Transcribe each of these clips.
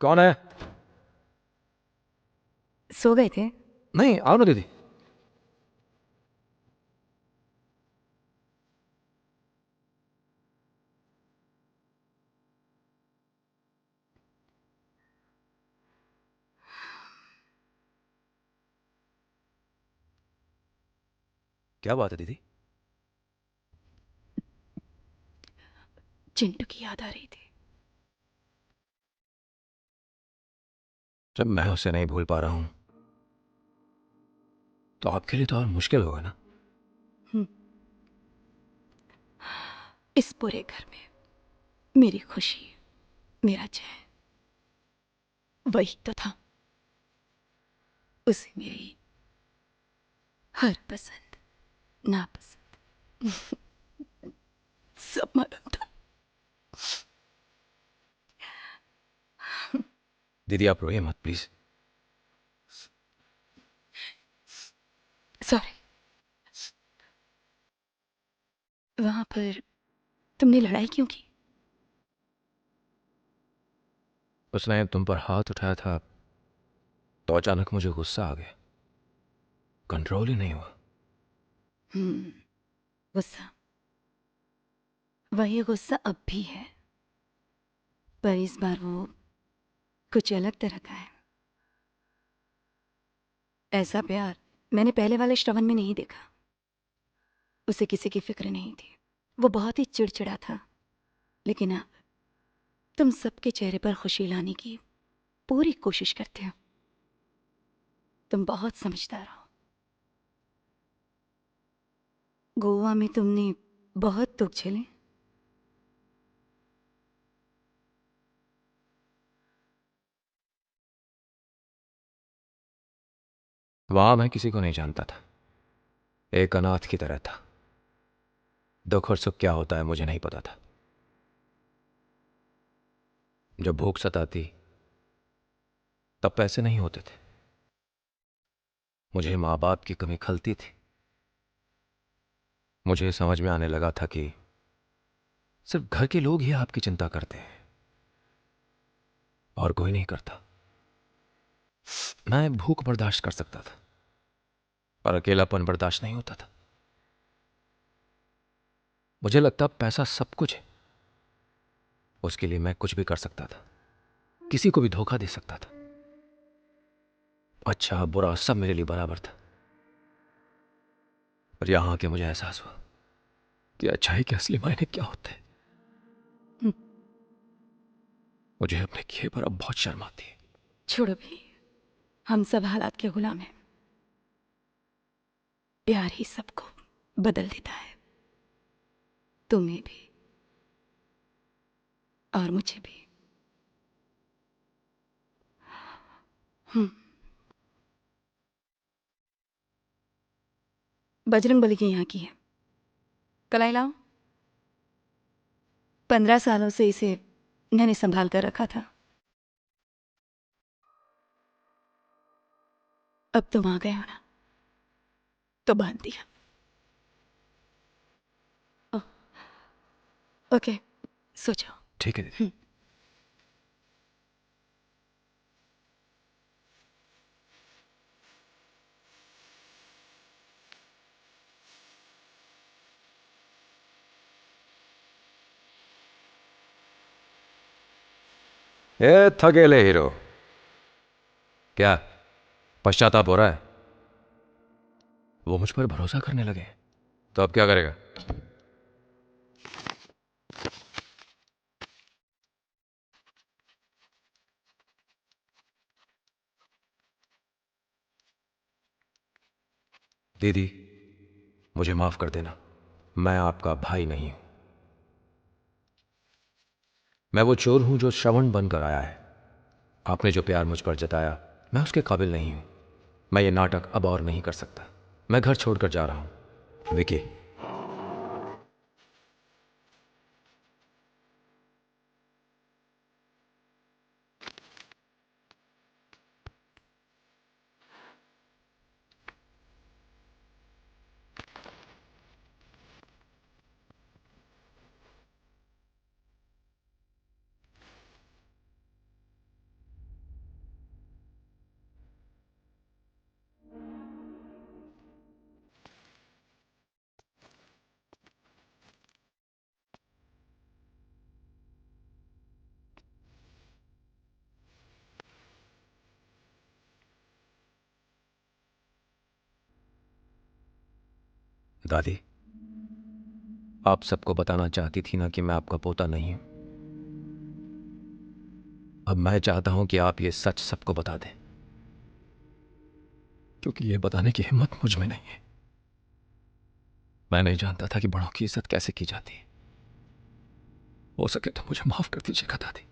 कौन है? सो गए थे? नहीं, आओ ना दीदी। क्या बात है दीदी? चिंटू की याद आ रही थी। जब मैं उसे नहीं भूल पा रहा हूं तो आपके लिए तो और मुश्किल होगा ना। इस पूरे घर में मेरी खुशी, मेरा चैन वही तो था। उसे मेरी हर पसंद नापसंद सब मालूम था। दीदी आप रोइए मत प्लीज। सॉरी। वहां पर तुमने लड़ाई क्यों की? उसने तुम पर हाथ उठाया था तो अचानक मुझे गुस्सा आ गया, कंट्रोल ही नहीं हुआ। गुस्सा, वही गुस्सा अब भी है, पर इस बार वो कुछ अलग तरह का है। ऐसा प्यार मैंने पहले वाले श्रवण में नहीं देखा। उसे किसी की फिक्र नहीं थी, वो बहुत ही चिड़चिड़ा था। लेकिन अब तुम सबके चेहरे पर खुशी लाने की पूरी कोशिश करते हो। तुम बहुत समझदार हो। गोवा में तुमने बहुत दुख झेले। वहां मैं किसी को नहीं जानता था, एक अनाथ की तरह था। दुख और सुख क्या होता है मुझे नहीं पता था। जब भूख सताती तब पैसे नहीं होते थे, मुझे माँ बाप की कमी खलती थी। मुझे समझ में आने लगा था कि सिर्फ घर के लोग ही आपकी चिंता करते हैं और कोई नहीं करता। मैं भूख बर्दाश्त कर सकता था पर अकेलापन बर्दाश्त नहीं होता था। मुझे लगता पैसा सब कुछ है, उसके लिए मैं कुछ भी कर सकता था, किसी को भी धोखा दे सकता था। अच्छा बुरा सब मेरे लिए बराबर था। पर यहां आके मुझे एहसास हुआ कि अच्छाई के असली मायने क्या होते हैं। हम्म, मुझे अपने किए पर अब बहुत शर्म आती है। छोड़ो भी, हम सब हालात के गुलाम हैं। प्यार ही सबको बदल देता है, तुम्हें भी और मुझे भी। हम्म, बजरंग बली की यहाँ की है। कलाई लाओ। 15 सालों से इसे मैंने संभाल कर रखा था। अब तुम आ गए हो ना, तो बांध दिया। ओह, ओके, सो जाओ। ठीक है दीदी। हम्म, ए थकेले हीरो, क्या पश्चाताप हो रहा है? वो मुझ पर भरोसा करने लगे तो अब क्या करेगा? दीदी मुझे माफ कर देना, मैं आपका भाई नहीं हूं। मैं वो चोर हूं जो श्रवण बनकर आया है। आपने जो प्यार मुझ पर जताया मैं उसके काबिल नहीं हूं। मैं ये नाटक अब और नहीं कर सकता। मैं घर छोड़कर जा रहा हूं। विकी। दादी, आप सबको बताना चाहती थी ना कि मैं आपका पोता नहीं हूं। अब मैं चाहता हूं कि आप ये सच सबको बता दें, क्योंकि ये बताने की हिम्मत मुझ में नहीं है। मैं नहीं जानता था कि बड़ों की इज्जत कैसे की जाती है। हो सके तो मुझे माफ कर दीजिएगा दादी।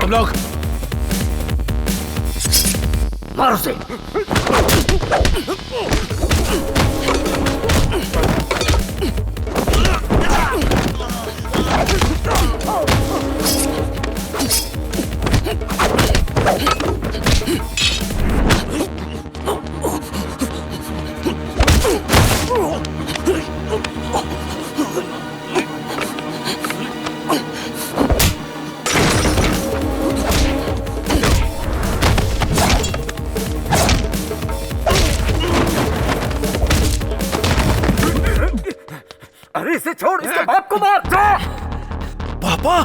तुम लोग मारो से। अरे इसे छोड़, इसके बाप को मार। पापा,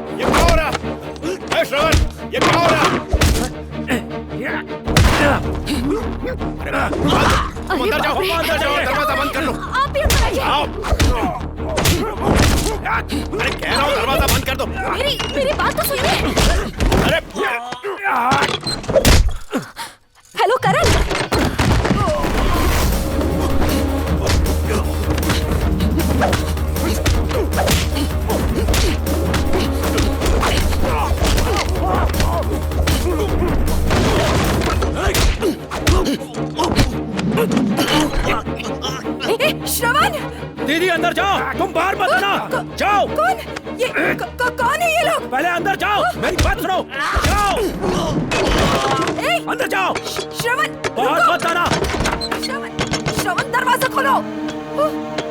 ये क्या हो रहा? श्रवण, ये क्या हो रहा? अंदर जाओ, अंदर जाओ, दरवाजा बंद कर लो। आप ये आओ। अरे कह रहा हूँ दरवाजा बंद कर दो। मेरी बात तो सुनिए। अरे हेलो करण, श्रवण। दीदी अंदर जाओ, तुम बाहर मत आना। जाओ। कौन ये कौन है ये लोग? पहले अंदर जाओ, मेरी बात सुनो। जाओ, अंदर जाओ। श्रवण, बाहर मत आना। श्रवण दरवाजा खोलो।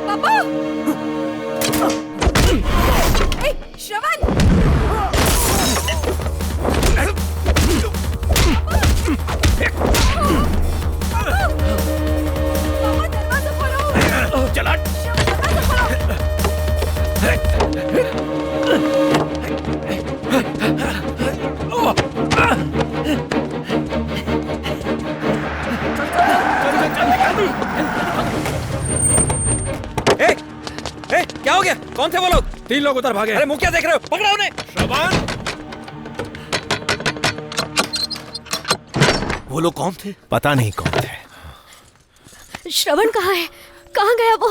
पापा, श्रवण। चला। क्या हो गया? कौन थे वो लोग? 3 लोग उधर भागे। अरे मुंह क्या देख रहे हो? पकड़ो उन्हें। श्रवण, वो लोग कौन थे? पता नहीं कौन थे। श्रवण कहाँ है? कहाँ गया वो?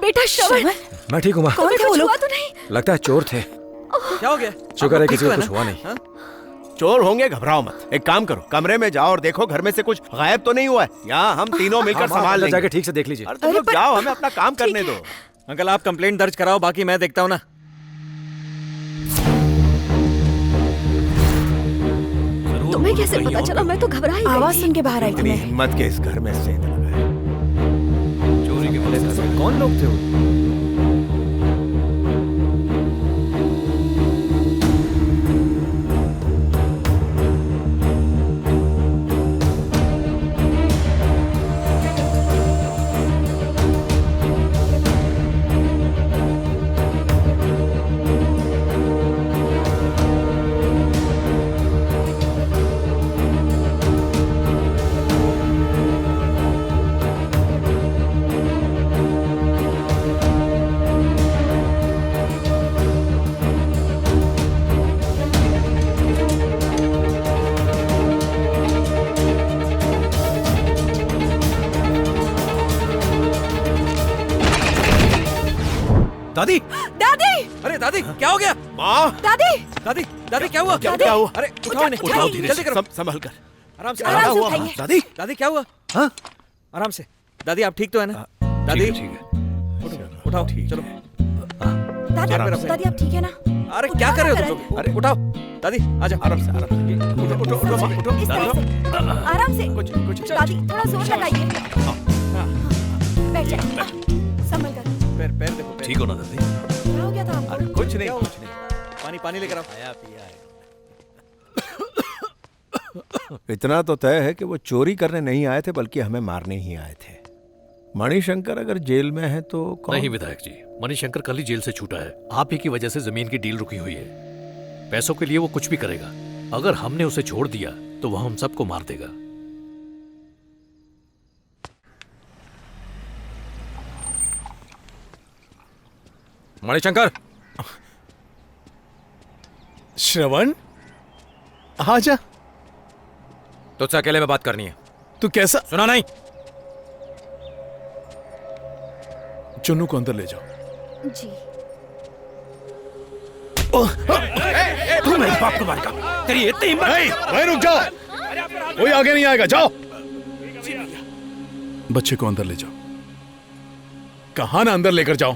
बेटा श्रवण। मैं ठीक हूँ माँ। कौन थे वो लोग? तो नहीं। लगता है चोर थे। क्या हो गया? शुक्र है किसी को कुछ हुआ नहीं। चोर होंगे, घबराओ मत। एक काम करो, कमरे में जाओ और देखो घर में से कुछ गायब तो नहीं हुआ है। यहाँ हम तीनों मिलकर संभाल लेंगे। जाके ठीक से देख लीजिए। अरे तुम लोग जाओ, हमें अपना काम करने दो। अंकल आप कंप्लेंट दर्ज कराओ, बाकी मैं देखता हूँ ना। तुम्हें कैसे पता चला? मैं तो घबरा ही गई। आवाज सुन के बाहर आई थी इतनी मैं। हिम्मत के इस घर में सेंध लगा है। चोरी के वजह से कौन लोग थे वो? दादी, दादी, अरे दादी क्या हो गया? माँ, दादी, दादी, दादी क्या हुआ? क्या हुआ? अरे उठाओ इन्हें, उठाओ धीरे जल्दी से, करो। संभल कर। आराम से, आराम से हुआ? उठाइए। दादी, दादी क्या हुआ? हाँ? आराम से। दादी आप ठीक तो है ना? दादी ठीक है। उठाओ, ठीक चलो। दादी, आराम से। दादी आप ठीक है ना? अरे क्या कर रहे हो तुम लोग? अरे उठाओ, दादी आजा। आराम से, आराम से। उठो, उठो, उठो, माँ, उठो। इस तरह से, आराम से। कुछ दादी थोड़ा जोर लगाइए। बैठ जाइए, संभल कर। पैर पैर देखो, पैर। ठीक हो ना दादी? क्या हो गया था आपको? अरे कुछ नहीं, कुछ नहीं। पानी पानी लेकर आओ। आया पिया है। इतना तो तय है कि वो चोरी करने नहीं आए थे, बल्कि हमें मारने ही आए थे। मणिशंकर अगर जेल में है तो कौन? नहीं विधायक जी, मणिशंकर कल ही जेल से छूटा है। आप ही की वजह से जमीन की डील रुकी हुई है। पैसों के लिए वो कुछ भी करेगा। अगर हमने उसे छोड़ दिया तो वह हम सबको मार देगा। मणिशंकर, श्रवण, आजा। तुझसे अकेले में बात करनी है। तू कैसा? सुना नहीं? चुन्नू को अंदर ले जाओ। जी। तू मेरे बाप को मारेगा? तेरी इतनी हिम्मत? नहीं, वहीं रुक जाओ। कोई आगे नहीं आएगा, जाओ। बच्चे को अंदर ले जाओ। कहा ना अंदर लेकर जाओ।